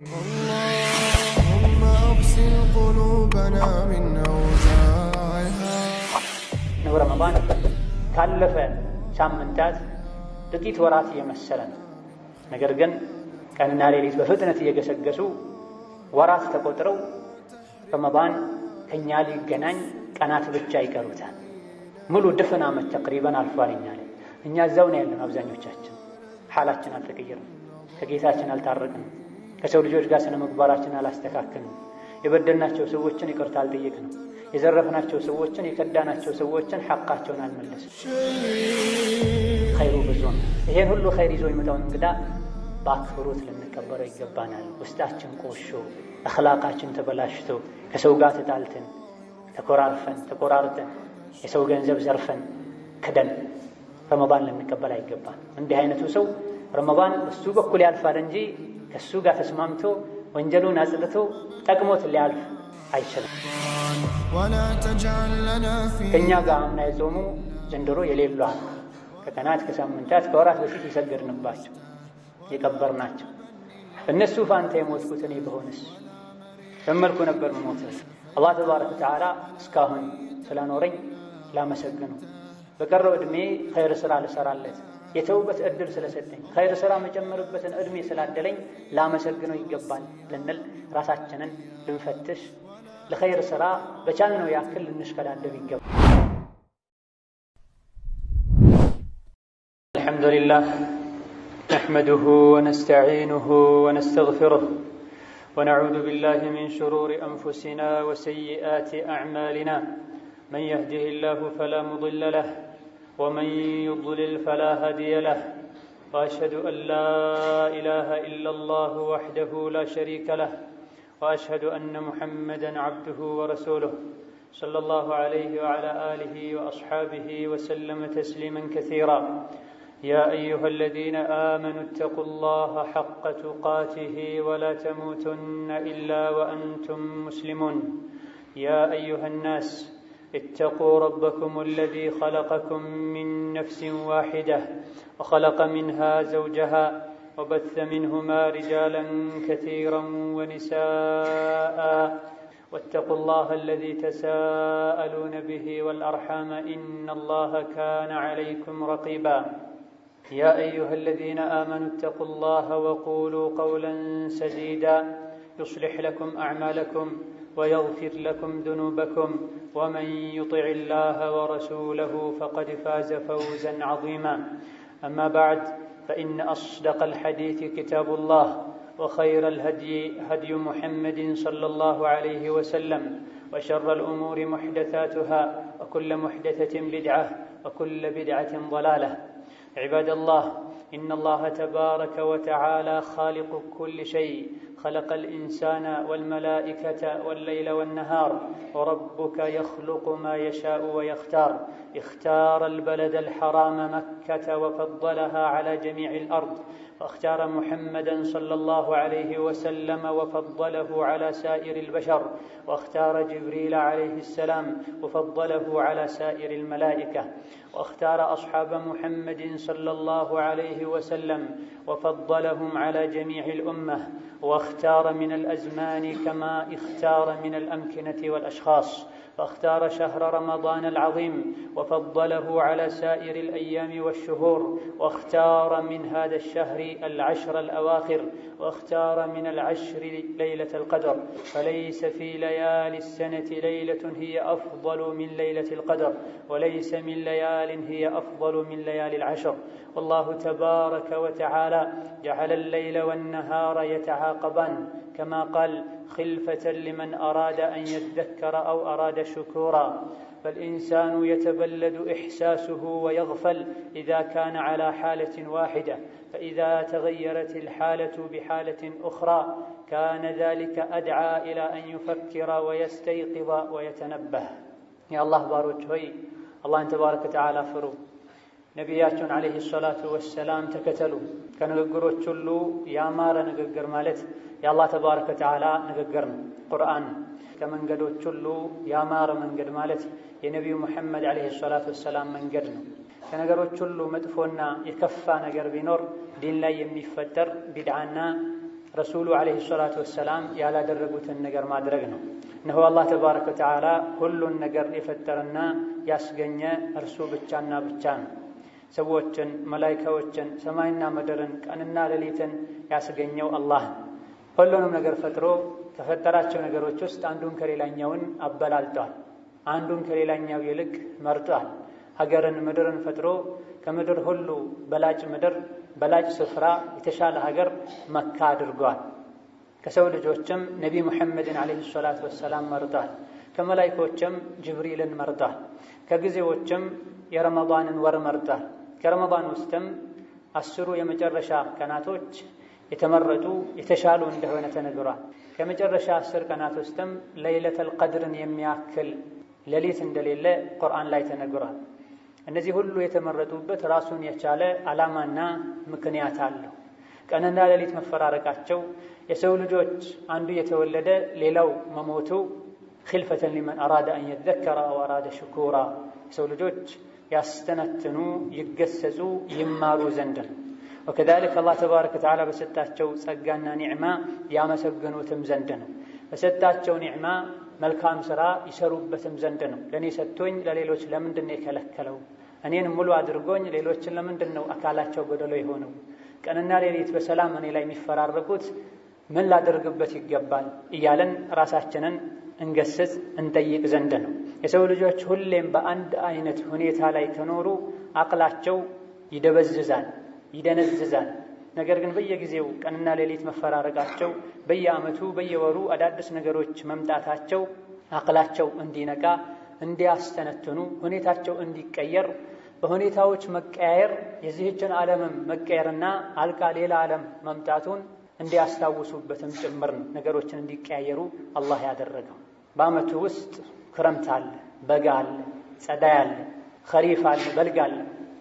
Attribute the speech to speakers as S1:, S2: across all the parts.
S1: اللهم اغسل قلوبنا من أوجاعها
S2: ረመዳን ካለፈ ሳምንታት ጥቂት ወራት እየመሰለ ነው። ነገር ግን ቀንና ሌሊት በፍጥነት እየገሰገሱ ወራት ተቆጥረው ረመዳን ከኛ ሊገናኝ ቀናት ብቻ ይቀሩታል። ሙሉ ድፍን ዓመት ተቅሪበን አልፏል። እኛ እዛው ነው ያለን። አብዛኞቻችን ሓላችን አልተቀየረም፣ ከጌታችን አልታረቅንም፣ ከሰው ልጆች ጋር ስነ ምግባራችን አላስተካከልንም፣ የበደልናቸው ሰዎችን ይቅርታ አልጠየቅንም፣ የዘረፍናቸው ሰዎችን የከዳናቸው ሰዎችን ሐቃቸውን አልመለስም። ኸይሩ ብዙ ነው። ይሄን ሁሉ ኸይር ይዞ የሚመጣውን እንግዳ በአክብሮት ልንቀበለው ይገባናል። ውስጣችን ቆሾ፣ አኽላቃችን ተበላሽቶ ከሰው ጋር ተጣልተን ተኮራርፈን ተቆራርጠን የሰው ገንዘብ ዘርፈን ክደን ረመዳን ልንቀበል አይገባን። እንዲህ አይነቱ ሰው ረመዳን በሱ በኩል ያልፋል እንጂ ከሱ ጋር ተስማምቶ ወንጀሉን አጽድቶ ጠቅሞት ሊያልፍ አይችልም። ከእኛ ጋር አምና የጾሙ ዘንድሮ የሌሉ አሉ። ከቀናት ከሳምንታት ከወራት በፊት የሰገድንባቸው የቀበርናቸው እነሱ ፋንታ የሞትኩት እኔ በሆንስ በመልኩ ነበር መሞት። አላህ ተባረከ ወተዓላ እስካሁን ስላኖረኝ ላመሰግነው፣ በቀረው ዕድሜ ኸይር ሥራ ልሰራለት የተውበት ዕድል ስለሰጠኝ ኸይር ሥራ መጨመርበትን ዕድሜ ስላደለኝ ላመሰግነው ይገባል ልንል ራሳችንን ልንፈትሽ፣ ለኸይር ሥራ በቻልነው ያክል ልንሽከዳደብ ይገባል። አልሐምዱሊላህ ነሕመዱሁ ወነስተዒኑሁ ወነስተግፊሩህ ወነዑዙ ቢላሂ ሚን ሹሩሪ አንፉሲና ወሰይአቲ አዕማሊና መን የህዲሂላሁ ፈላ ሙድለ ለህ ወመን ዩድሊል ፈላ ሃዲየ ለህ ወአሽሀዱ አን ላ ኢላሃ ኢለላሁ ወሕደሁ ላ ሸሪከ ለህ ወአሽሀዱ አነ ሙሐመደን ዐብዱሁ ወረሱሉህ ሰለላሁ ዐለይሂ ወዐላ አሊሂ ወአስሓቢሂ ወሰለመ ተስሊመን ከሲራ يا أيها الذين آمنوا اتقوا الله حق تقاته ولا تموتن إلا وأنتم مسلمون. يا أيها الناس اتقوا ربكم الذي خلقكم من نفس واحدة وخلق منها زوجها وبث منهما رجالا كثيرا ونساء واتقوا الله الذي تساءلون به والأرحام إن الله كان عليكم رقيبا. يا أيها الذين آمنوا اتقوا الله وقولوا قولا سديدا يصلح لكم أعمالكم ويغفر لكم ذنوبكم ومن يطع الله ورسوله فقد فاز فوزا عظيما. أما بعد فإن أصدق الحديث كتاب الله وخير الهدي هدي محمد صلى الله عليه وسلم وشر الأمور محدثاتها وكل محدثة بدعة وكل بدعة ضلالة. عباد الله إن الله تبارك وتعالى خالق كل شيء خلق الإنسان والملائكة والليل والنهار وربك يخلق ما يشاء ويختار. اختار البلد الحرام مكة وفضلها على جميع الأرض واختار محمدا صلى الله عليه وسلم وفضله على سائر البشر واختار جبريل عليه السلام وفضله على سائر الملائكة واختار أصحاب محمد صلى الله عليه وسلم وفضلهم على جميع الأمة واختار من الأزمان كما اختار من الأمكنة والأشخاص فاختار شهر رمضان العظيم وفضله على سائر الأيام والشهور واختار من هذا الشهر العشر الأواخر واختار من العشر ليلة القدر فليس في ليالي السنة ليلة هي أفضل من ليلة القدر وليس من ليال هي أفضل من ليالي العشر. والله تبارك وتعالى جعل الليل والنهار يتعاقبان كما قال خلفة لمن أراد أن يذكر أو أراد شكورا. فالإنسان يتبلد إحساسه ويغفل إذا كان على حالة واحدة فإذا تغيرت الحالة بحالة أخرى كان ذلك أدعى إلى أن يفكر ويستيقظ ويتنبه. يا الله باروች ሆይ አላህን ተባረከ ወተዓላ ፍሩ፣ ነቢያቸውን ዓለይሂ ሰላቱ ወሰላም ተከተሉ። ከንግግሮች ሁሉ ያማረ ንግግር ማለት የአላህ ተባረከ ወተዓላ ንግግር ነው፣ ቁርአን። ከመንገዶች ሁሉ ያማረ መንገድ ማለት የነቢዩ ሙሐመድ ዓለይሂ ሰላቱ ወሰላም መንገድ ነው። ከነገሮች ሁሉ መጥፎና የከፋ ነገር ቢኖር ዲን ላይ የሚፈጠር ቢድዓና ረሱሉ ዓለይሂ ሰላቱ ወሰላም ያላደረጉትን ነገር ማድረግ ነው። እነሆ አላህ ተባረከ ወተዓላ ሁሉን ነገር የፈጠረና ያስገኘ እርሱ ብቻና ብቻ ነው። ሰዎችን፣ መላኢካዎችን፣ ሰማይና ምድርን፣ ቀንና ሌሊትን ያስገኘው አላህ ነው። ሁሉንም ነገር ፈጥሮ ከፈጠራቸው ነገሮች ውስጥ አንዱን ከሌላኛውን አበላልጧል። አንዱን ከሌላኛው ይልቅ መርጧል። ሀገርን፣ ምድርን ፈጥሮ ከምድር ሁሉ በላጭ ምድር፣ በላጭ ስፍራ፣ የተሻለ ሀገር መካ አድርጓል። ከሰው ልጆችም ነቢ ሙሐመድን ዓለይሂ ሰላቱ ወሰላም መርጧል። ከመላኢኮችም ጅብሪልን መርጧል። ከጊዜዎችም የረመዳንን ወር መርጧል። ከረመዳን ውስጥም 10ሩ የመጨረሻ ቀናቶች የተመረጡ የተሻሉ እንደሆነ ተነግሯል። ከመጨረሻ 10 ቀናት ውስጥም ለይለተል ቀድርን የሚያክል ሌሊት እንደሌለ ቁርአን ላይ ተነግሯል። እነዚህ ሁሉ የተመረጡበት ራሱን የቻለ ዓላማና ምክንያት አለው። ቀንና ሌሊት መፈራረቃቸው፣ የሰው ልጆች አንዱ የተወለደ ሌላው መሞቱ ኺልፈተን ሊመን አራደ አን የዘከረ አው አራደ ሽኩራ፣ የሰው ልጆች ያስተነትኑ፣ ይገሰጹ፣ ይማሩ ዘንድ ነው። ወከዛሊክ አላህ ተባረከ ወተዓላ በሰጣቸው ጸጋና ኒዕማ ያመሰግኑትም ዘንድ ነው። በሰጣቸው ኒዕማ መልካም ሥራ ይሰሩበትም ዘንድ ነው። ለእኔ ሰጥቶኝ ለሌሎች ለምንድን ነው የከለከለው? እኔን ሙሉ አድርጎኝ ሌሎችን ለምንድን ነው አካላቸው ጎደሎ የሆነው? ቀንና ሌሊት በሰላም እኔ ላይ የሚፈራረቁት ምን ላደርግበት ይገባል እያለን ራሳችንን እንገስጽ እንጠይቅ ዘንድ ነው። የሰው ልጆች ሁሌም በአንድ አይነት ሁኔታ ላይ ከኖሩ አቅላቸው ይደበዝዛል፣ ይደነዝዛል። ነገር ግን በየጊዜው ቀንና ሌሊት መፈራረቃቸው፣ በየዓመቱ በየወሩ አዳዲስ ነገሮች መምጣታቸው አቅላቸው እንዲነቃ፣ እንዲያስተነትኑ፣ ሁኔታቸው እንዲቀየር፣ በሁኔታዎች መቀያየር የዚህችን ዓለምም መቀየርና አልቃ ሌላ ዓለም መምጣቱን እንዲያስታውሱበትም ጭምር ነው ነገሮችን እንዲቀያየሩ አላህ ያደረገው። በዓመቱ ውስጥ ክረምት አለ፣ በጋ አለ፣ ጸዳይ አለ፣ ኸሪፍ አለ፣ በልግ አለ።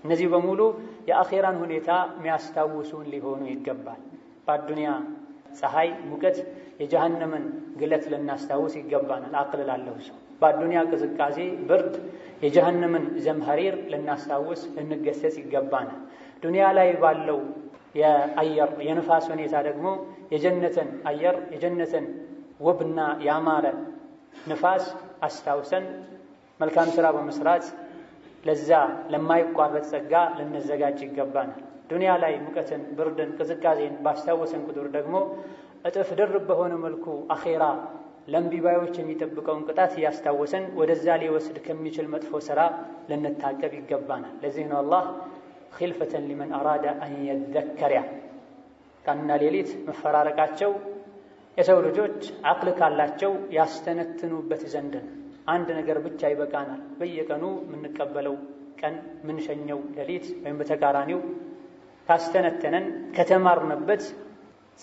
S2: እነዚህ በሙሉ የአኼራን ሁኔታ የሚያስታውሱን ሊሆኑ ይገባል። በአዱንያ ፀሐይ ሙቀት፣ የጀሃነምን ግለት ልናስታውስ ይገባናል። አቅል ላለው ሰው በአዱንያ ቅዝቃዜ፣ ብርድ፣ የጀሃነምን ዘምሐሪር ልናስታውስ ልንገሰጽ ይገባናል። ዱንያ ላይ ባለው የአየር የንፋስ ሁኔታ ደግሞ የጀነትን አየር የጀነትን ውብና ያማረ ንፋስ አስታውሰን መልካም ሥራ በመስራት ለዛ ለማይቋረጥ ጸጋ ልንዘጋጅ ይገባናል። ዱንያ ላይ ሙቀትን፣ ብርድን፣ ቅዝቃዜን ባስታወሰን ቁጥር ደግሞ እጥፍ ድርብ በሆነ መልኩ አኼራ ለእምቢባዮች የሚጠብቀውን ቅጣት እያስታወሰን ወደዛ ሊወስድ ከሚችል መጥፎ ሥራ ልንታቀብ ይገባናል። ለዚህ ነው አላህ ኺልፈተን ሊመን አራደ አን የዘከር ቀንና ሌሊት መፈራረቃቸው የሰው ልጆች አቅል ካላቸው ያስተነትኑበት ዘንድ ነው። አንድ ነገር ብቻ ይበቃናል። በየቀኑ የምንቀበለው ቀን የምንሸኘው ሌሊት ወይም በተቃራኒው ካስተነተነን ከተማርንበት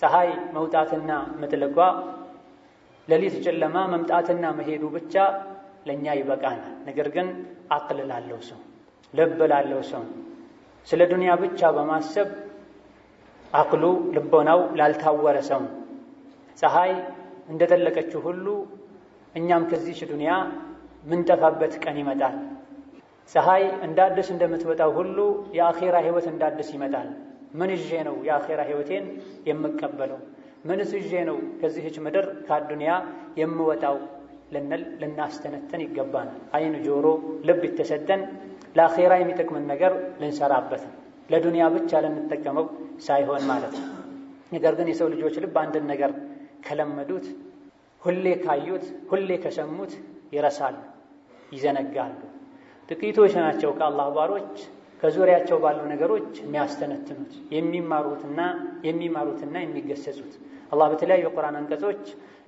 S2: ፀሐይ መውጣትና መጥለቋ፣ ሌሊት ጨለማ መምጣትና መሄዱ ብቻ ለእኛ ይበቃናል። ነገር ግን አቅል ላለው ሰው፣ ልብ ላለው ሰው ስለ ዱንያ ብቻ በማሰብ አቅሉ ልቦናው ላልታወረ ሰው ፀሐይ እንደጠለቀችው ሁሉ እኛም ከዚህች ዱንያ ምንጠፋበት ቀን ይመጣል። ፀሐይ እንዳድስ እንደምትወጣው ሁሉ የአኼራ ህይወት እንዳድስ ይመጣል። ምን ይዤ ነው የአኼራ ህይወቴን የምቀበለው? ምንስ ይዤ ነው ከዚህች ምድር ከዱንያ የምወጣው ልንል ልናስተነተን ይገባናል። አይን፣ ጆሮ፣ ልብ የተሰጠን ለአኼራ የሚጠቅምን ነገር ልንሰራበት፣ ለዱንያ ብቻ ልንጠቀመው ሳይሆን ማለት ነው። ነገር ግን የሰው ልጆች ልብ አንድን ነገር ከለመዱት፣ ሁሌ ካዩት፣ ሁሌ ከሰሙት ይረሳሉ፣ ይዘነጋሉ። ጥቂቶች ናቸው ከአላህ ባሮች ከዙሪያቸው ባሉ ነገሮች የሚያስተነትኑት፣ የሚማሩትና የሚገሰጹት። አላህ በተለያዩ የቁርአን አንቀጾች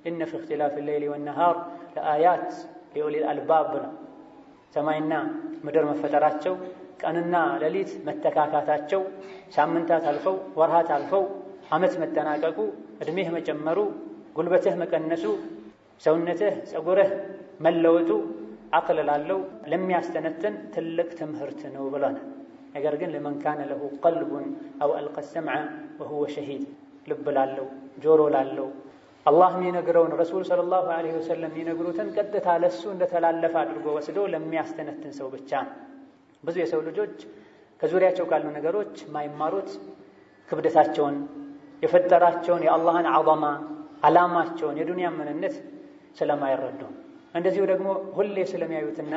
S2: ኢነ ፊ ኢኽቲላፊ ሌይሊ ወነሃር ለአያት ሊኡሊል አልባብ ነው። ሰማይና ምድር መፈጠራቸው፣ ቀንና ሌሊት መተካካታቸው፣ ሳምንታት አልፈው ወርሃት አልፈው ዓመት መጠናቀቁ፣ ዕድሜህ መጨመሩ፣ ጉልበትህ መቀነሱ፣ ሰውነትህ ፀጉርህ መለወጡ አቅል ላለው ለሚያስተነትን ትልቅ ትምህርት ነው ብለናል። ነገር ግን ለመን ካነ ለሁ ቀልቡን አው አልቀ ሰምዐ ወሁወ ሸሂድ፣ ልብ ላለው ጆሮ ላለው አላህ የሚነግረውን ረሱል ሰለላሁ ዐለይሂ ወሰለም የሚነግሩትን ቀጥታ ለሱ እንደተላለፈ አድርጎ ወስዶ ለሚያስተነትን ሰው ብቻ ነው። ብዙ የሰው ልጆች ከዙሪያቸው ካሉ ነገሮች ማይማሩት ክብደታቸውን፣ የፈጠራቸውን የአላህን ዐዘማ ዓላማቸውን የዱንያ ምንነት ስለማይረዱ እንደዚሁ ደግሞ ሁሌ ስለሚያዩትና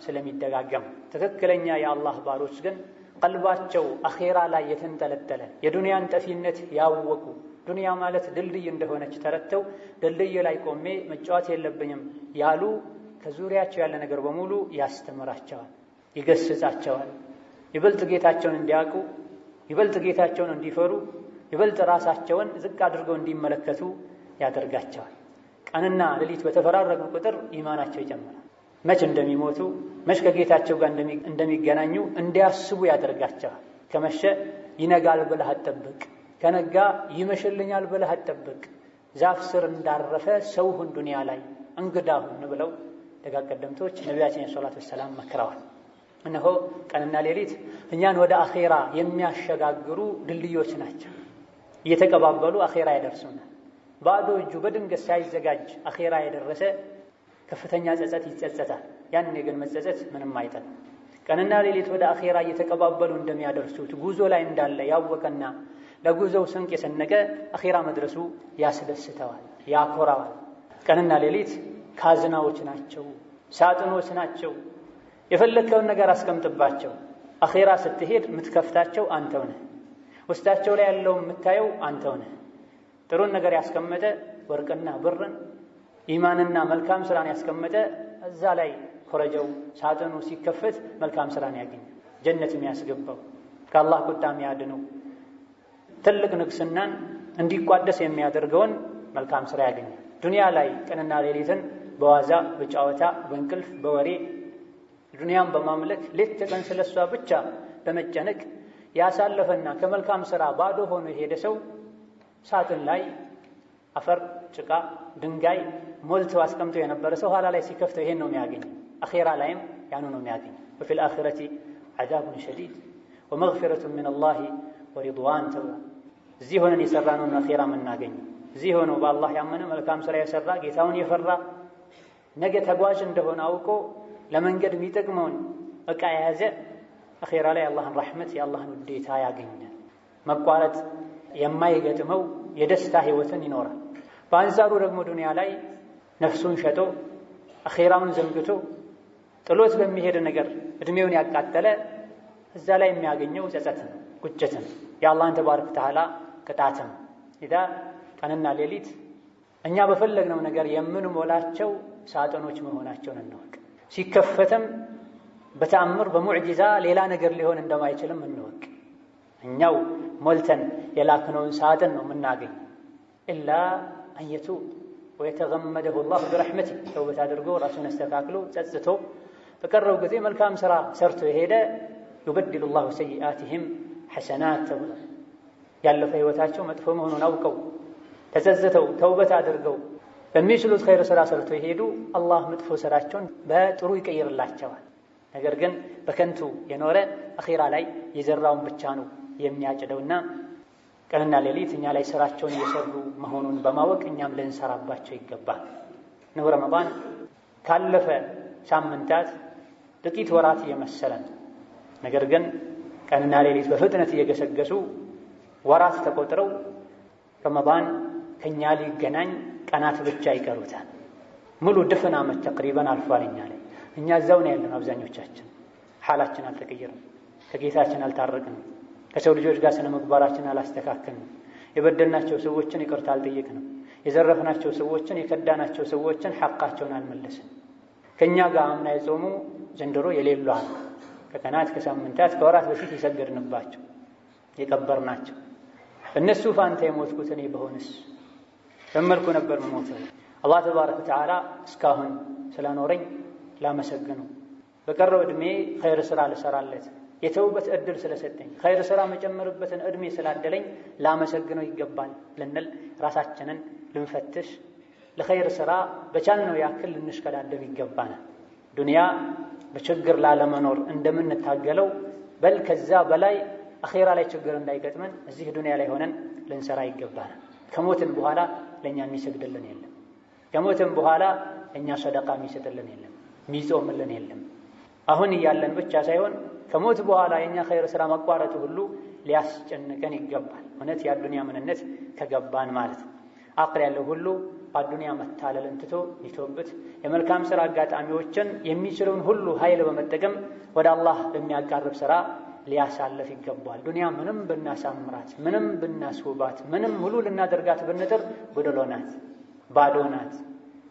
S2: ስለሚደጋገም ትክክለኛ የአላህ ባሮች ግን ቀልባቸው አኼራ ላይ የተንጠለጠለ የዱንያን ጠፊነት ያወቁ ዱንያ ማለት ድልድይ እንደሆነች ተረድተው ድልድይ ላይ ቆሜ መጫወት የለብኝም ያሉ ከዙሪያቸው ያለ ነገር በሙሉ ያስተምራቸዋል፣ ይገስጻቸዋል። ይበልጥ ጌታቸውን እንዲያውቁ፣ ይበልጥ ጌታቸውን እንዲፈሩ፣ ይበልጥ ራሳቸውን ዝቅ አድርገው እንዲመለከቱ ያደርጋቸዋል። ቀንና ሌሊት በተፈራረቁ ቁጥር ኢማናቸው ይጨምራል። መች እንደሚሞቱ መች ከጌታቸው ጋር እንደሚገናኙ እንዲያስቡ ያደርጋቸዋል። ከመሸ ይነጋል ብለህ አትጠብቅ፣ ከነጋ ይመሽልኛል ብለህ አትጠብቅ። ዛፍ ስር እንዳረፈ ሰው ሁን፣ ዱንያ ላይ እንግዳ ሁን ብለው ደጋግ ቀደምቶች ነቢያችን ሰለላሁ ዐለይሂ ወሰለም መክረዋል። እነሆ ቀንና ሌሊት እኛን ወደ አኼራ የሚያሸጋግሩ ድልድዮች ናቸው። እየተቀባበሉ አኼራ ያደርሱናል። ባዶ እጁ በድንገት ሳይዘጋጅ አኼራ የደረሰ ከፍተኛ ጸጸት ይጸጸታል። ያኔ ግን መጸጸት ምንም አይጠቅም። ቀንና ሌሊት ወደ አኼራ እየተቀባበሉ እንደሚያደርሱት ጉዞ ላይ እንዳለ ያወቀና ለጉዞው ስንቅ የሰነቀ አኼራ መድረሱ ያስደስተዋል፣ ያኮራዋል። ቀንና ሌሊት ካዝናዎች ናቸው፣ ሳጥኖች ናቸው። የፈለግከውን ነገር አስቀምጥባቸው። አኼራ ስትሄድ የምትከፍታቸው አንተው ነህ። ውስጣቸው ላይ ያለው የምታየው አንተው ነህ። ጥሩን ነገር ያስቀመጠ ወርቅና ብርን ኢማንና መልካም ስራን ያስቀመጠ እዛ ላይ ኮረጀው ሳጥኑ ሲከፈት መልካም ስራን ያገኛል። ጀነት የሚያስገባው ከአላህ ቁጣ የሚያድነው ትልቅ ንግስናን እንዲቋደስ የሚያደርገውን መልካም ስራ ያገኛል። ዱንያ ላይ ቀንና ሌሊትን በዋዛ በጨዋታ በእንቅልፍ በወሬ ዱንያን በማምለክ ሌት ተቀን ስለሷ ብቻ በመጨነቅ ያሳለፈና ከመልካም ስራ ባዶ ሆኖ የሄደ ሰው ሳጥን ላይ አፈር፣ ጭቃ፣ ድንጋይ ሞልቶ አስቀምጦ የነበረ ሰው ኋላ ላይ ሲከፍተው ይሄን ነው የሚያገኝ። አኼራ ላይም ያኑ ነው የሚያገኝ። ወፊል አኺረቲ ዐዛቡን ሸዲድ ወመግፊረቱን ሚነላሂ ወሪድዋን ተብሏል። እዚህ ሆነን የሰራነውን አኼራ የምናገኝ እዚህ ሆኖ በአላህ ያመነ መልካም ስራ የሰራ ጌታውን የፈራ ነገ ተጓዥ እንደሆነ አውቆ ለመንገድ የሚጠቅመውን ዕቃ የያዘ አኼራ ላይ የአላህን ረሕመት የአላህን ውዴታ ያገኛል። መቋረጥ የማይገጥመው የደስታ ህይወትን ይኖራል። በአንጻሩ ደግሞ ዱንያ ላይ ነፍሱን ሸጦ አኼራውን ዘንግቶ ጥሎት በሚሄድ ነገር እድሜውን ያቃጠለ እዛ ላይ የሚያገኘው ጸጸትን፣ ቁጭትን፣ የአላህን ተባረከ ወተዓላ ቅጣትን። ኢዳ ቀንና ሌሊት እኛ በፈለግነው ነገር የምንሞላቸው ሳጥኖች መሆናቸውን እንወቅ። ሲከፈትም በተአምር በሙዕጂዛ ሌላ ነገር ሊሆን እንደማይችልም እንወቅ። እኛው ሞልተን የላክነውን ሳጥን ነው የምናገኝ። ኢላ አን የቱብ ወየተገመደሁ ላሁ ቢረሕመቲህ ተውበት አድርጎ ራሱን አስተካክሎ ጸጽቶ በቀረው ጊዜ መልካም ስራ ሰርቶ የሄደ ዩበድሉ ላሁ ሰይአቲሂም ሐሰናት ተብሏል። ያለፈ ህይወታቸው መጥፎ መሆኑን አውቀው ተጸጽተው ተውበት አድርገው በሚችሉት ኸይር ስራ ሰርቶ የሄዱ አላህ መጥፎ ስራቸውን በጥሩ ይቀይርላቸዋል። ነገር ግን በከንቱ የኖረ አኼራ ላይ የዘራውን ብቻ ነው የሚያጭደውና ቀንና ሌሊት እኛ ላይ ስራቸውን እየሰሩ መሆኑን በማወቅ እኛም ልንሰራባቸው ይገባል። ነው ረመዳን ካለፈ ሳምንታት ጥቂት ወራት እየመሰለን፣ ነገር ግን ቀንና ሌሊት በፍጥነት እየገሰገሱ ወራት ተቆጥረው ረመዳን ከኛ ሊገናኝ ቀናት ብቻ ይቀሩታል። ሙሉ ድፍን ዓመት ተቅሪበን አልፏል። እኛ እዛው ነው ያለን። አብዛኞቻችን ሓላችን አልተቀየረም፣ ከጌታችን አልታረቅንም፣ ከሰው ልጆች ጋር ስነ ምግባራችን አላስተካከልንም፣ የበደልናቸው ሰዎችን ይቅርታ አልጠየቅንም፣ የዘረፍናቸው ሰዎችን የከዳናቸው ሰዎችን ሐቃቸውን አልመለስን። ከእኛ ጋር አምና የጾሙ ዘንድሮ የሌሉ አሉ። ከቀናት ከሳምንታት ከወራት በፊት የሰገድንባቸው የቀበርናቸው እነሱ ፋንታ የሞትኩት እኔ በሆንስ በመልኩ ነበር መሞተው። አላህ ተባረከ ወተዓላ እስካሁን ስላኖረኝ ላመሰግነው፣ በቀረው ዕድሜ ኸይር ስራ ልሰራለት የተውበት ዕድል ስለሰጠኝ ኸይር ስራ መጨመርበትን ዕድሜ ስላደለኝ ላመሰግነው ይገባል ልንል ራሳችንን ልንፈትሽ፣ ለኸይር ስራ በቻልነው ያክል ልንሽከዳደም ይገባናል። ዱንያ በችግር ላለመኖር እንደምንታገለው በል ከዛ በላይ አኼራ ላይ ችግር እንዳይገጥመን እዚህ ዱንያ ላይ ሆነን ልንሰራ ይገባናል። ከሞትን በኋላ ለእኛ የሚሰግድልን የለም። ከሞትን በኋላ እኛ ሰደቃ የሚሰጥልን የለም፣ የሚጾምልን የለም። አሁን እያለን ብቻ ሳይሆን ከሞት በኋላ የእኛ ኸይር ስራ መቋረጡ ሁሉ ሊያስጨንቀን ይገባል። እውነት የአዱንያ ምንነት ከገባን ማለት ነው። አቅል ያለው ሁሉ በአዱንያ መታለልን ትቶ ሊተውበት የመልካም ሥራ አጋጣሚዎችን የሚችለውን ሁሉ ኃይል በመጠቀም ወደ አላህ በሚያቃርብ ሥራ ሊያሳልፍ ይገባል። ዱንያ ምንም ብናሳምራት፣ ምንም ብናስውባት፣ ምንም ሙሉ ልናደርጋት ብንጥር ጎደሎ ናት፣ ባዶ ናት፣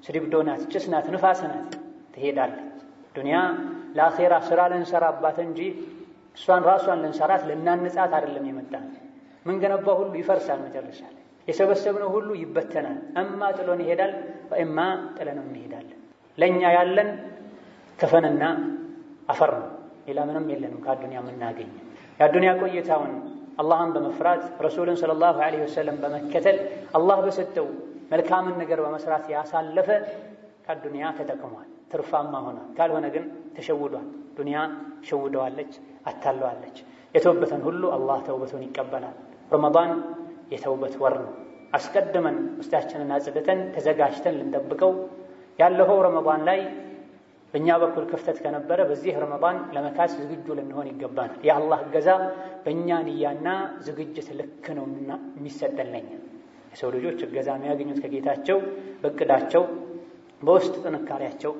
S2: ስድብዶ ናት፣ ጭስ ናት፣ ንፋስ ናት፣ ትሄዳለች። ዱንያ ለአኼራ ሥራ ልንሰራባት እንጂ እሷን ራሷን ልንሰራት ልናንጻት አይደለም የመጣን። ምን ገነባው ሁሉ ይፈርሳል መጨረሻ ላይ። የሰበሰብነው ሁሉ ይበተናል። እማ ጥሎን ይሄዳል፣ ወእማ ጥለነው እንሄዳለን። ለእኛ ያለን ከፈንና አፈር ነው። ሌላ ምንም የለንም ከአዱንያ የምናገኝ። የአዱንያ ቆይታውን አላህን በመፍራት ረሱልን ሰለላሁ ዐለይሂ ወሰለም በመከተል አላህ በሰጠው መልካምን ነገር በመስራት ያሳለፈ ከአዱንያ ተጠቅሟል፣ ትርፋማ ሆኗል። ካልሆነ ግን ተሸውዷል። ዱንያ ሸውደዋለች፣ አታለዋለች። የተውበትን ሁሉ አላህ ተውበቱን ይቀበላል። ረመዳን የተውበት ወር ነው። አስቀድመን ውስጣችንን አጽድተን ተዘጋጅተን ልንጠብቀው ያለፈው ረመዳን ላይ በእኛ በኩል ክፍተት ከነበረ በዚህ ረመዳን ለመካስ ዝግጁ ልንሆን ይገባናል። የአላህ እገዛ በእኛ ንያና ዝግጅት ልክ ነው የሚሰጠለኝ። የሰው ልጆች እገዛ የሚያገኙት ከጌታቸው በእቅዳቸው በውስጥ ጥንካሬያቸው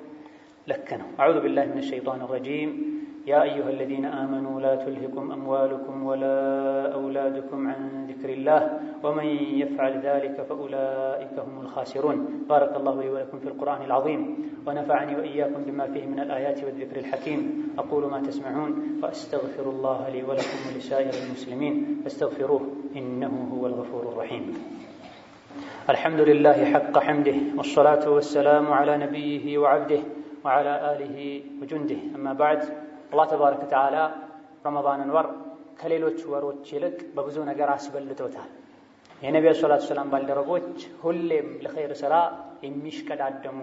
S2: ልክ ነው። አዑዙ ቢላሂ ሚነ ሸይጣን ረጂም يا أيها الذين آمنوا لا تلهكم أموالكم ولا أولادكم عن ذكر الله ومن يفعل ذلك فأولئك هم الخاسرون. بارك الله لي ولكم في القرآن العظيم ونفعني وإياكم بما فيه من الآيات والذكر الحكيم. أقول ما تسمعون وأستغفر الله لي ولكم ولسائر المسلمين فاستغفروه إنه هو الغفور الرحيم. الحمد لله حق حمده والصلاة والسلام على نبيه وعبده وعلى آله وجنده. أما بعد አላህ ተባረከ ወተዓላ ረመዳንን ወር ከሌሎች ወሮች ይልቅ በብዙ ነገር አስበልጦታል። የነቢዩ ሰለላሁ ዐለይሂ ወሰለም ባልደረቦች ሁሌም ለኸይር ሥራ የሚሽቀዳደሙ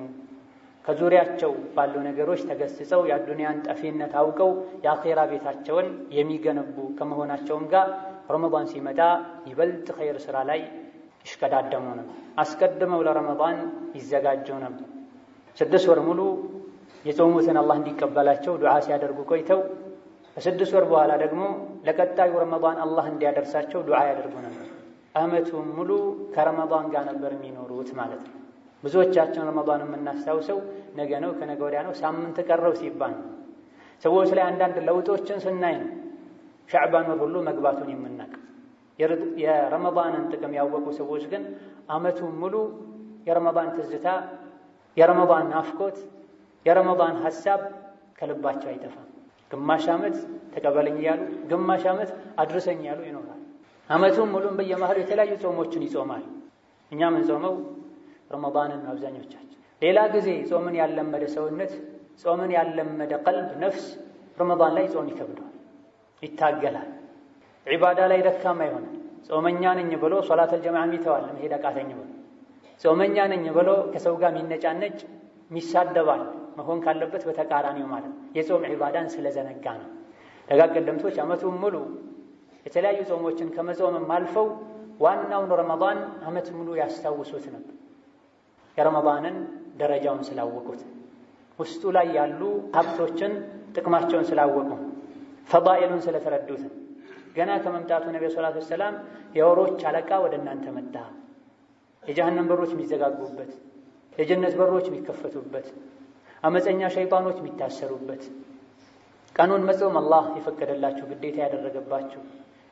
S2: ከዙሪያቸው ባሉ ነገሮች ተገስጸው የአዱንያን ጠፊነት አውቀው የአኼራ ቤታቸውን የሚገነቡ ከመሆናቸውም ጋር ረመዳን ሲመጣ ይበልጥ ኸይር ሥራ ላይ ይሽቀዳደሙ ነበር። አስቀድመው ለረመዳን ይዘጋጁ ነበር። 6 ወር ሙሉ የጾሙትን አላህ እንዲቀበላቸው ዱዓ ሲያደርጉ ቆይተው ከ6 ወር በኋላ ደግሞ ለቀጣዩ ረመዳን አላህ እንዲያደርሳቸው ዱዓ ያደርጉ ነበር። ዓመቱን ሙሉ ከረመዳን ጋር ነበር የሚኖሩት ማለት ነው። ብዙዎቻችን ረመዳን የምናስታውሰው ነገ ነው፣ ከነገ ወዲያ ነው፣ ሳምንት ቀረው ሲባል ሰዎች ላይ አንዳንድ ለውጦችን ስናይ ነው ሻዕባን ወር ሁሉ መግባቱን የምናውቅ። የረመዳንን ጥቅም ያወቁ ሰዎች ግን ዓመቱን ሙሉ የረመዳን ትዝታ፣ የረመዳን ናፍቆት፣ የረመዳን ሐሳብ ከልባቸው አይጠፋም። ግማሽ ዓመት ተቀበለኝ እያሉ ግማሽ ዓመት አድርሰኝ እያሉ ይኖራል። ዓመቱን ሙሉም በየመሃሉ የተለያዩ ጾሞችን ይጾማል። እኛ ምን ጾመው ረመዳንን አብዛኞቻችን። ሌላ ጊዜ ጾምን ያለመደ ሰውነት፣ ጾምን ያለመደ ቀልብ፣ ነፍስ ረመዳን ላይ ጾም ይከብደዋል፣ ይታገላል፣ ዒባዳ ላይ ደካማ ይሆናል። ጾመኛ ነኝ ብሎ ሶላተል ጀማዓ ይተዋል፣ መሄድ አቃተኝ ብሎ ጾመኛ ነኝ ብሎ ከሰው ጋር የሚነጫነጭ ሚሳደባል። መሆን ካለበት በተቃራኒው ማለት የጾም ዒባዳን ስለዘነጋ ነው። ደጋግ ቀደምቶች ዓመቱን ሙሉ የተለያዩ ጾሞችን ከመጾምም አልፈው ዋናውን ረመዳን ዓመት ሙሉ ያስታውሱት ነበር። የረመዳንን ደረጃውን ስላወቁት፣ ውስጡ ላይ ያሉ ሀብቶችን ጥቅማቸውን ስላወቁ፣ ፈዳኢሉን ስለተረዱት ገና ከመምጣቱ ነብዩ ሰለላሁ ዐለይሂ ወሰለም የወሮች አለቃ ወደ እናንተ መጣ፣ የጀሃነም በሮች የሚዘጋጉበት፣ የጀነት በሮች የሚከፈቱበት፣ አመፀኛ ሸይጣኖች የሚታሰሩበት፣ ቀኑን መጾም አላህ የፈቀደላችሁ ግዴታ ያደረገባችሁ፣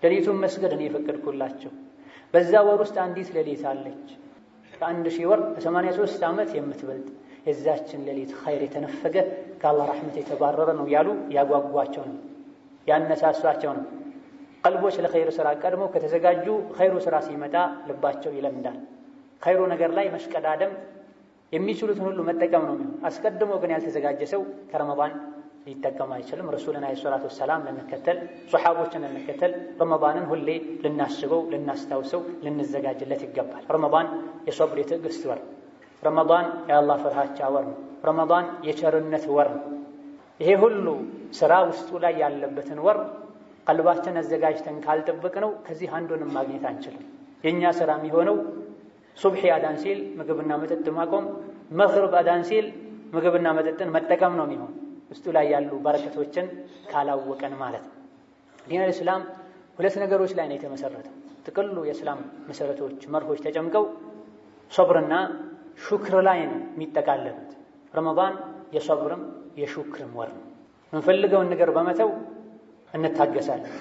S2: ሌሊቱን መስገድ እኔ የፈቀድኩላችሁ፣ በዛ ወር ውስጥ አንዲት ሌሊት አለች ከ1000 ወር ከ83 ዓመት የምትበልጥ የዛችን ሌሊት ኸይር የተነፈገ ከአላህ ረሕመት የተባረረ ነው ያሉ ያጓጓቸው ነው፣ ያነሳሷቸው ነው። ቀልቦች ለኸይር ሥራ ቀድሞ ከተዘጋጁ ኸይሩ ሥራ ሲመጣ ልባቸው ይለምዳል። ኸይሩ ነገር ላይ መሽቀዳደም የሚችሉትን ሁሉ መጠቀም ነው የሚሆን። አስቀድሞ ግን ያልተዘጋጀ ሰው ከረመዳን ሊጠቀም አይችልም። ረሱልን ዓለይሂ ሰላቱ ወሰላም ልንከተል፣ ሱሐቦችን ልንከተል፣ ረመዳንን ሁሌ ልናስበው፣ ልናስታውሰው፣ ልንዘጋጅለት ይገባል። ረመዳን የሶብር የትዕግስት ወር፣ ረመዳን የአላህ ፍርሃቻ ወር ነው። ረመዳን የቸርነት ወር ነው። ይሄ ሁሉ ሥራ ውስጡ ላይ ያለበትን ወር ቀልባችን አዘጋጅተን ካልጠበቅ ነው ከዚህ አንዱንም ማግኘት አንችልም። የእኛ ሥራ የሚሆነው ሱብሒ አዳን ሲል ምግብና መጠጥ ማቆም፣ መግሪብ አዳን ሲል ምግብና መጠጥን መጠቀም ነው የሚሆን ውስጡ ላይ ያሉ በረከቶችን ካላወቀን ማለት ነው። ዲን አልእስላም ሁለት ነገሮች ላይ ነው የተመሰረተው። ጥቅሉ የእስላም መሰረቶች መርሆች ተጨምቀው ሶብርና ሹክር ላይ ነው የሚጠቃለሉት። ረመዳን የሶብርም የሹክርም ወር ነው። የምንፈልገውን ነገር በመተው እንታገሳለን።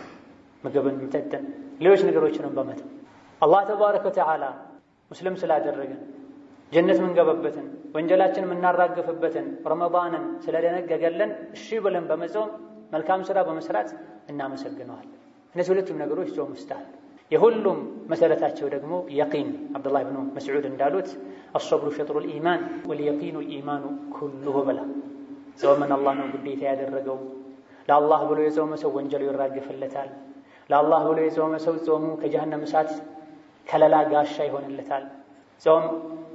S2: ምግብን፣ መጠጥን፣ ሌሎች ነገሮችንም በመተው አላህ ተባረከ ወተዓላ ሙስሊም ስላደረገን ጀነት ምንገባበትን ወንጀላችን የምናራግፍበትን ረመዳንን ስለደነገገለን እሺ ብለን በመጾም መልካም ስራ በመስራት እናመሰግነዋለን። እነዚህ ሁለቱም ነገሮች ጾም ውስጥ አሉ። የሁሉም መሰረታቸው ደግሞ የቂን። አብዱላህ ብኑ መስዑድ እንዳሉት አልሰብሩ ሸጥሩል ኢማን ወልየቂኑ ኢማኑ ኩሉሁ በላ። ጾምን አላህ ነው ግዴታ ያደረገው። ለአላህ ብሎ የጾመ ሰው ወንጀሉ ይራግፍለታል። ለአላህ ብሎ የጾመ ሰው ጾሙ ከጀሃነም እሳት ከለላ ጋሻ ይሆንለታል። ጾም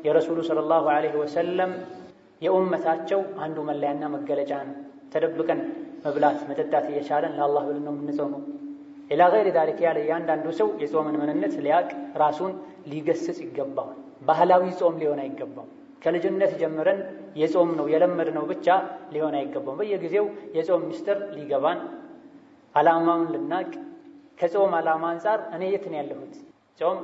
S2: የረሱሉ ሰለላሁ ዐለይሂ ወሰለም የኡመታቸው አንዱ መለያና መገለጫ ነው። ተደብቀን መብላት መጠጣት እየቻለን ለአላህ ብለን ነው የምንጾመው። ኢላ ገይሪ ዛሊክ ያለ እያንዳንዱ ሰው የጾምን ምንነት ሊያቅ ራሱን ሊገስጽ ይገባዋል። ባህላዊ ጾም ሊሆን አይገባም። ከልጅነት ጀምረን የጾም ነው የለመድነው ብቻ ሊሆን አይገባም። በየጊዜው የጾም ምስጢር ሊገባን ዓላማውን ልናቅ ከጾም ዓላማ አንጻር እኔ የት ነው ያለሁት? ጾም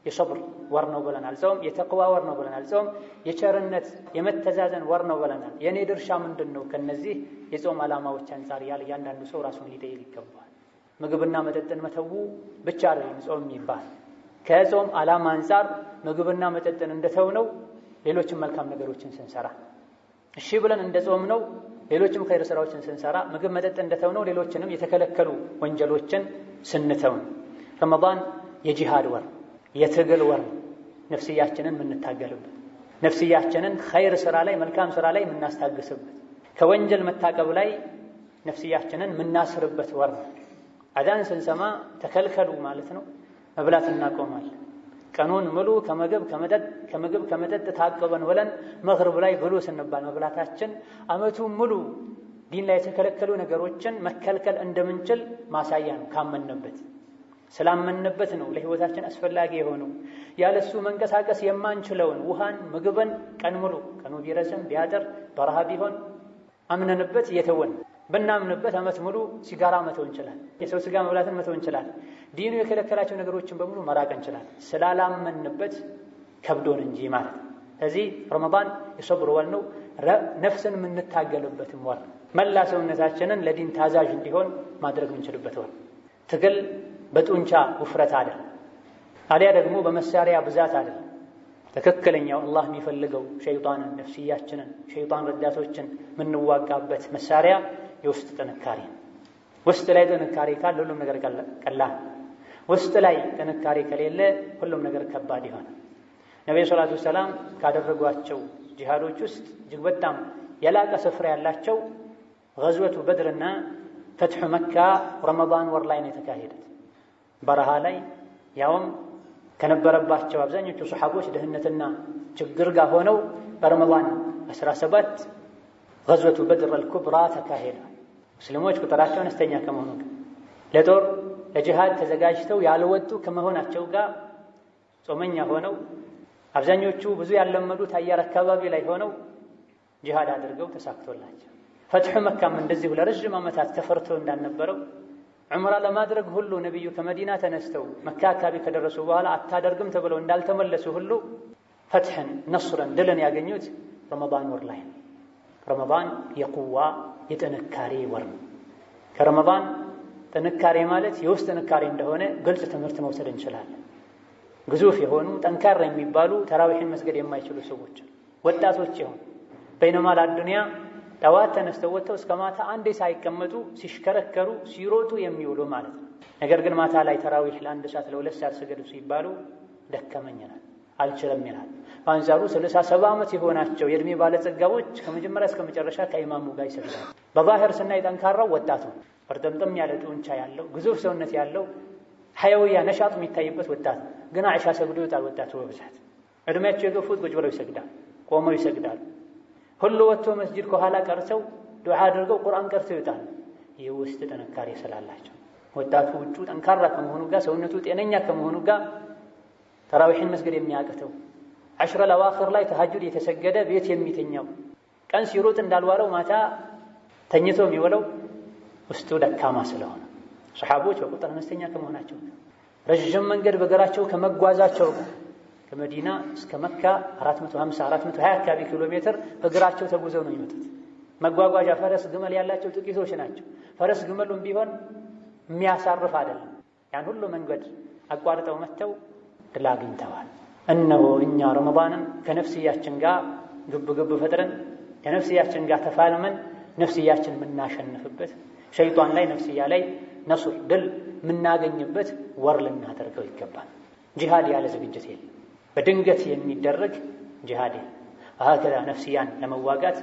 S2: የሰብር ወር ነው ብለናል። ጾም የተቅዋ ወር ነው ብለናል። ጾም የቸርነት የመተዛዘን ወር ነው ብለናል። የእኔ ድርሻ ምንድን ነው ከነዚህ የጾም ዓላማዎች አንጻር ያለ እያንዳንዱ ሰው ራሱን ሊጠይቅ ይገባል። ምግብና መጠጥን መተው ብቻ አይደለም ጾም የሚባል። ከጾም ዓላማ አንጻር ምግብና መጠጥን እንደተው ነው ሌሎችም መልካም ነገሮችን ስንሰራ፣ እሺ ብለን እንደ ጾም ነው ሌሎችም ኸይር ስራዎችን ስንሰራ፣ ምግብ መጠጥ እንደተው ነው ሌሎችንም የተከለከሉ ወንጀሎችን ስንተው። ረመዳን የጂሃድ ወር የትግል ወር፣ ነፍስያችንን የምንታገልበት፣ ነፍስያችንን ኸይር ስራ ላይ መልካም ስራ ላይ የምናስታግስበት፣ ከወንጀል መታቀብ ላይ ነፍስያችንን የምናስርበት ወር ነው። አዛን ስንሰማ ተከልከሉ ማለት ነው መብላት እናቆማለን። ቀኑን ሙሉ ከምግብ ከመጠጥ ታቅበን ብለን መግሪብ ላይ ብሉ ስንባል መብላታችን አመቱን ሙሉ ዲን ላይ የተከለከሉ ነገሮችን መከልከል እንደምንችል ማሳያ ነው። ካመንበት ስላመንበት ነው ለህይወታችን አስፈላጊ የሆነው ያለሱ መንቀሳቀስ የማንችለውን ውሃን፣ ምግብን ቀን ሙሉ ቀኑ ቢረዝም ቢያጥር በረሃ ቢሆን አምነንበት የተወን ብናምንበት አመት ሙሉ ሲጋራ መተው እንችላለን። የሰው ስጋ መብላትን መተው እንችላለን። ዲኑ የከለከላቸው ነገሮችን በሙሉ መራቅ እንችላለን። ስላላመንበት ከብዶን እንጂ ማለት ነው። ስለዚህ ረመዳን የሰብር ወር ነው። ነፍስን የምንታገልበትም ወር፣ መላ ሰውነታችንን ለዲን ታዛዥ እንዲሆን ማድረግ የምንችልበት ወር። ትግል በጡንቻ ውፍረት አይደል፣ አሊያ ደግሞ በመሳሪያ ብዛት አይደል። ትክክለኛው አላህ የሚፈልገው ሸይጣንን፣ ነፍስያችንን፣ ሸይጣን ረዳቶችን የምንዋጋበት መሳሪያ የውስጥ ጥንካሬ። ውስጥ ላይ ጥንካሬ ካለ ሁሉም ነገር ቀላል፣ ውስጥ ላይ ጥንካሬ ከሌለ ሁሉም ነገር ከባድ ይሆናል። ነብዩ ሰለላሁ ዐለይሂ ወሰለም ካደረጓቸው ጂሃዶች ውስጥ እጅግ በጣም የላቀ ስፍራ ያላቸው ገዝወቱ በድርና ፈትሑ መካ ረመዳን ወር ላይ ነው የተካሄዱት። በረሃ ላይ ያውም ከነበረባቸው አብዛኞቹ ሱሐቦች ድህነትና ችግር ጋር ሆነው በረመዳን 17 ገዝወቱ በድር አልኩብራ ተካሄደ። ሙስሊሞች ቁጥራቸው አነስተኛ ከመሆኑ ጋር ለጦር ለጂሃድ ተዘጋጅተው ያልወጡ ከመሆናቸው ጋር ጾመኛ ሆነው አብዛኞቹ ብዙ ያለመዱት አየር አካባቢ ላይ ሆነው ጂሃድ አድርገው ተሳክቶላቸው፣ ፈትሑ መካም እንደዚሁ ለረጅም ዓመታት ተፈርቶ እንዳልነበረው ዑምራ ለማድረግ ሁሉ ነቢዩ ከመዲና ተነስተው መካ አካባቢ ከደረሱ በኋላ አታደርግም ተብለው እንዳልተመለሱ ሁሉ ፈትሕን፣ ነስርን፣ ድልን ያገኙት ረመዳን ወር ላይ ነው። ረመዳን የቁዋ የጥንካሬ ወር ነው። ከረመዳን ጥንካሬ ማለት የውስጥ ጥንካሬ እንደሆነ ግልጽ ትምህርት መውሰድ እንችላለን። ግዙፍ የሆኑ ጠንካራ የሚባሉ ተራዊሕን መስገድ የማይችሉ ሰዎች፣ ወጣቶች የሆኑ በይነማል አዱንያ ጠዋት ተነስተው ወጥተው እስከ ማታ አንዴ ሳይቀመጡ ሲሽከረከሩ ሲሮጡ የሚውሉ ማለት ነው። ነገር ግን ማታ ላይ ተራዊሕ ለ1 ሰዓት ለ2 ሰዓት ስገዱ ሲባሉ ደከመኝ ይላል፣ አልችልም ይላል። በአንጻሩ 37 ዓመት የሆናቸው የእድሜ ባለጸጋዎች ከመጀመሪያ እስከ መጨረሻ ከኢማሙ ጋር ይሰግዳሉ። በዛሂር ስናይ ጠንካራው ወጣቱ በርጠምጠም ያለ ጡንቻ ያለው ግዙፍ ሰውነት ያለው ሐያውያ ነሻጥ የሚታይበት ወጣት ግን አይሻ ሰግዶ ይወጣል። ወጣቱ በብዛት እድሜያቸው የገፉት ቁጭ ብለው ይሰግዳል፣ ቆመው ይሰግዳል። ሁሉ ወጥቶ መስጂድ ከኋላ ቀርተው ዱዓ አድርገው ቁርአን ቀርተው ይወጣል። የውስጥ ጥንካሬ ስላላቸው ወጣቱ ውጩ ጠንካራ ከመሆኑ ጋር ሰውነቱ ጤነኛ ከመሆኑ ጋር ተራዊሕን መስገድ የሚያቅተው 10 ለዋኺር ላይ ተሐጁድ የተሰገደ ቤት የሚተኛው ቀን ሲሮጥ እንዳልዋለው ማታ ተኝቶ የሚውለው ውስጡ ደካማ ስለሆነ ሰሓቦች በቁጥር አነስተኛ ከመሆናቸው ረጅም መንገድ በእግራቸው ከመጓዛቸው ከመዲና እስከ መካ 420 አካባቢ ኪሎ ሜትር በእግራቸው ተጉዘው ነው የሚመጡት። መጓጓዣ ፈረስ ግመል ያላቸው ጥቂቶች ናቸው። ፈረስ ግመሉም ቢሆን የሚያሳርፍ አይደለም። ያን ሁሉ መንገድ አቋርጠው መጥተው ድል አግኝተዋል። እነሆ እኛ ረመዳንን ከነፍስያችን ጋር ግብ ፈጥረን ከነፍስያችን ጋር ተፋልመን ነፍስያችን የምናሸንፍበት ሸይጣን ላይ ነፍስያ ላይ ነሱር ድል የምናገኝበት ወር ልናደርገው ይገባል። ጂሃድ ያለ ዝግጅት የለም። በድንገት የሚደረግ ጂሃድ هكذا ነፍስያን ለመዋጋት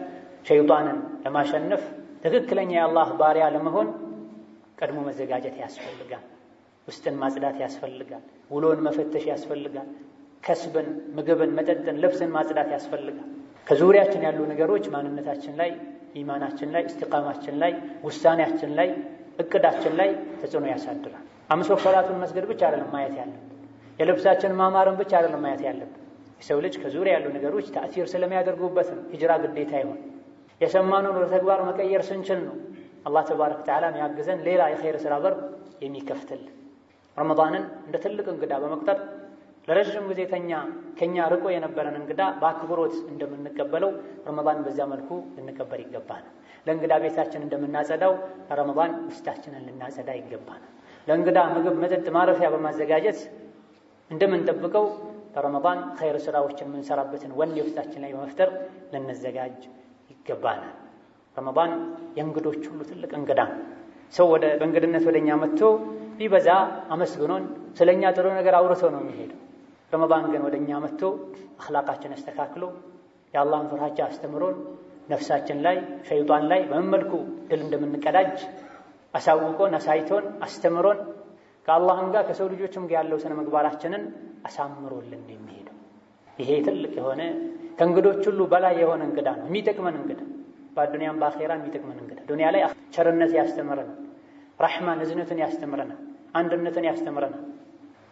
S2: ሸይጣንን ለማሸነፍ ትክክለኛ የአላህ ባሪያ ለመሆን ቀድሞ መዘጋጀት ያስፈልጋል። ውስጥን ማጽዳት ያስፈልጋል። ውሎን መፈተሽ ያስፈልጋል። ከስብን፣ ምግብን፣ መጠጥን፣ ልብስን ማጽዳት ያስፈልጋል። ከዙሪያችን ያሉ ነገሮች ማንነታችን ላይ፣ ኢማናችን ላይ፣ እስቲቃማችን ላይ፣ ውሳኔያችን ላይ፣ እቅዳችን ላይ ተጽዕኖ ያሳድራል። 5 ወቅት ሶላቱን መስገድ ብቻ አይደለም ማየት ያለብን። የልብሳችን ማማርን ብቻ አይደለም ማየት ያለብን። የሰው ልጅ ከዙሪያ ያሉ ነገሮች ተአሲር ስለሚያደርጉበት ነው ሂጅራ ግዴታ ይሆን። የሰማነውን ወደ ተግባር መቀየር ስንችል ነው አላህ ተባረከ ወተዓላ የሚያግዘን ሌላ የኸይር ስራ በር የሚከፍትልን። ረመዳንን እንደ ትልቅ እንግዳ በመቁጠር ለረጅም ጊዜ ከኛ ርቆ የነበረን እንግዳ በአክብሮት እንደምንቀበለው ረመዳን በዛ መልኩ ልንቀበል ይገባናል። ለእንግዳ ቤታችን እንደምናጸዳው ረመዳን ውስጣችንን ልናጸዳ ይገባናል። ለእንግዳ ምግብ፣ መጠጥ፣ ማረፊያ በማዘጋጀት እንደምንጠብቀው በረመዳን ኸይር ስራዎችን የምንሰራበትን ወኔ ውስጣችን ላይ በመፍጠር ልንዘጋጅ ይገባናል። ረመዳን የእንግዶች ሁሉ ትልቅ እንግዳ። ሰው በእንግድነት ወደኛ መጥቶ ቢበዛ አመስግኖን ስለኛ ጥሩ ነገር አውርቶ ነው የሚሄደው። ረመዳን ግን ወደኛ መጥቶ አኽላቃችን አስተካክሎ የአላህን ፍርሃቻ አስተምሮን ነፍሳችን ላይ ሸይጣን ላይ በመልኩ ድል እንደምንቀዳጅ አሳውቆን አሳይቶን አስተምሮን ከአላህም ጋር ከሰው ልጆችም ጋር ያለው ስነ ምግባራችንን አሳምሮልን የሚሄደው ይሄ ትልቅ የሆነ ከእንግዶች ሁሉ በላይ የሆነ እንግዳ ነው። የሚጠቅመን እንግዳ በአዱንያም በአኼራ የሚጠቅመን እንግዳ ዱንያ ላይ ቸርነት ያስተምረናል፣ ረሕማን እዝነትን ያስተምረናል፣ አንድነትን ያስተምረናል።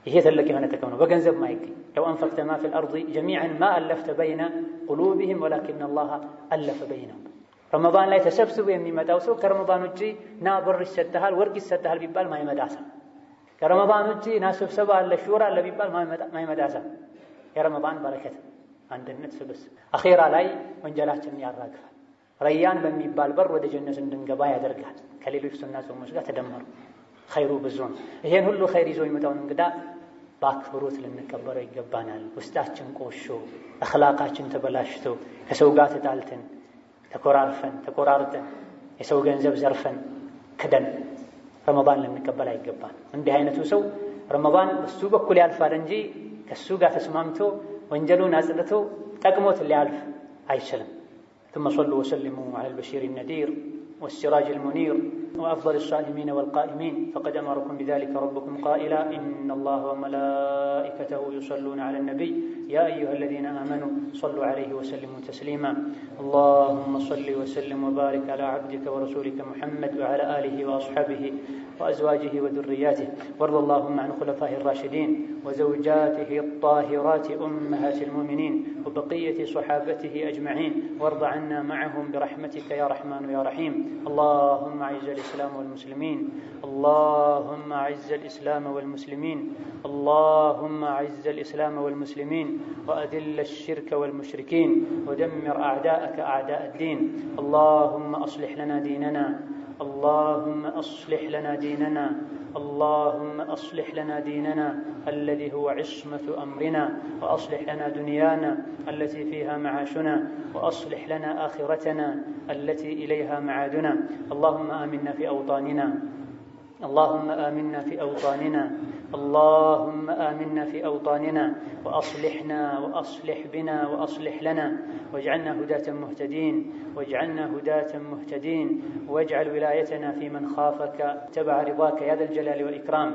S2: ይሄ ትልቅ የሆነ ጥቅም ነው፣ በገንዘብ ማይገኝ። ለው አንፈቅተ ማ ፊል አርዲ ጀሚዐን ማ አለፍተ በይነ ቁሉቢሂም ወላኪነ አላህ አለፈ በይነሁም። ረመዳን ላይ ተሰብስቦ የሚመጣው ሰው ከረመዳን ውጪ ና ብር ይሰጥሃል፣ ወርቅ ይሰጥሃል ቢባል ማይመጣ ሰው፣ ከረመዳን ውጪ ና ስብሰባ አለ ሹራ አለ ቢባል ማይመጣ ሰው። የረመዳን በረከት አንድነት፣ ስብስብ አኼራ ላይ ወንጀላችንን ያራግፋል። ረያን በሚባል በር ወደ ጀነት እንድንገባ ያደርጋል። ከሌሎች ሱና ጾሞች ጋር ተደመሩ ኸይሩ ብዙ ነው። ይሄን ሁሉ ኸይር ይዞ የሚመጣውን እንግዳ በአክብሮት ልንቀበለው ይገባናል። ውስጣችን ቆሾ አኽላቃችን ተበላሽቶ ከሰው ጋር ተጣልተን ተኮራርፈን ተቆራርጠን የሰው ገንዘብ ዘርፈን ክደን ረመዳን ልንቀበል አይገባን። እንዲህ አይነቱ ሰው ረመዳን በሱ በኩል ያልፋል እንጂ ከሱ ጋር ተስማምቶ ወንጀሉን አጽድቶ ጠቅሞት ሊያልፍ አይችልም። ثم صلوا وسلموا على البشير النذير والسراج المنير وأفضل الصائمين والقائمين فقد أمركم بذلك ربكم قائلا إن الله وملائكته يصلون على النبي يا أيها الذين آمنوا صلوا عليه وسلموا تسليما اللهم صل وسلم وبارك على عبدك ورسولك محمد وعلى آله وأصحابه وأزواجه وذرياته وارض اللهم عن خلفائه الراشدين وزوجاته الطاهرات أمهات المؤمنين وبقية صحابته أجمعين وارض عنا معهم برحمتك يا رحمن يا رحيم اللهم أعز الإسلام والمسلمين اللهم أعز الإسلام والمسلمين اللهم أعز الإسلام والمسلمين وأذل الشرك والمشركين ودمر أعداءك أعداء الدين اللهم أصلح لنا ديننا اللهم أصلح لنا ديننا اللهم أصلح لنا ديننا الذي هو عصمة أمرنا وأصلح لنا دنيانا التي فيها معاشنا وأصلح لنا آخرتنا التي إليها معادنا اللهم آمنا في أوطاننا اللهم آمنا في أوطاننا اللهم آمنا في أوطاننا وأصلحنا وأصلح بنا وأصلح لنا واجعلنا هداة مهتدين واجعلنا هداة مهتدين واجعل ولايتنا في من خافك اتبع رضاك يا ذا الجلال والإكرام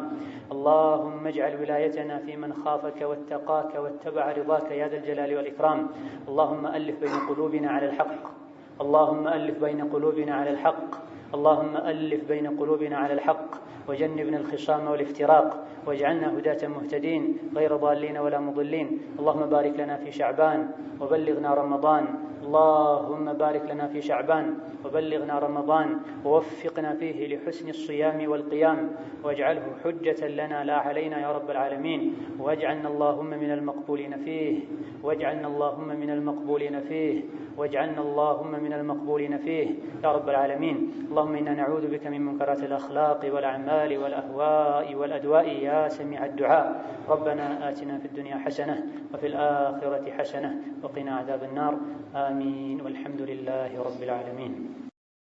S2: اللهم اجعل ولايتنا في من خافك واتقاك واتبع رضاك يا ذا الجلال والإكرام اللهم ألف بين قلوبنا على الحق اللهم ألف بين قلوبنا على الحق اللهم ألف بين قلوبنا على الحق وجنبنا الخصام والافتراق واجعلنا هداة مهتدين غير ضالين ولا مضلين اللهم بارك لنا في شعبان وبلغنا رمضان اللهم بارك لنا في شعبان وبلغنا رمضان ووفقنا فيه لحسن الصيام والقيام، واجعله حجة لنا لا علينا يا رب العالمين، واجعلنا اللهم من المقبولين فيه، واجعلنا اللهم من المقبولين فيه، واجعلنا اللهم من المقبولين فيه يا رب العالمين. اللهم إنا نعوذ بك من منكرات الأخلاق والأعمال والأهواء والأدواء يا سميع الدعاء. ربنا آتنا في الدنيا حسنة وفي الآخرة حسنة وقنا عذاب النار. آمين والحمد لله رب العالمين.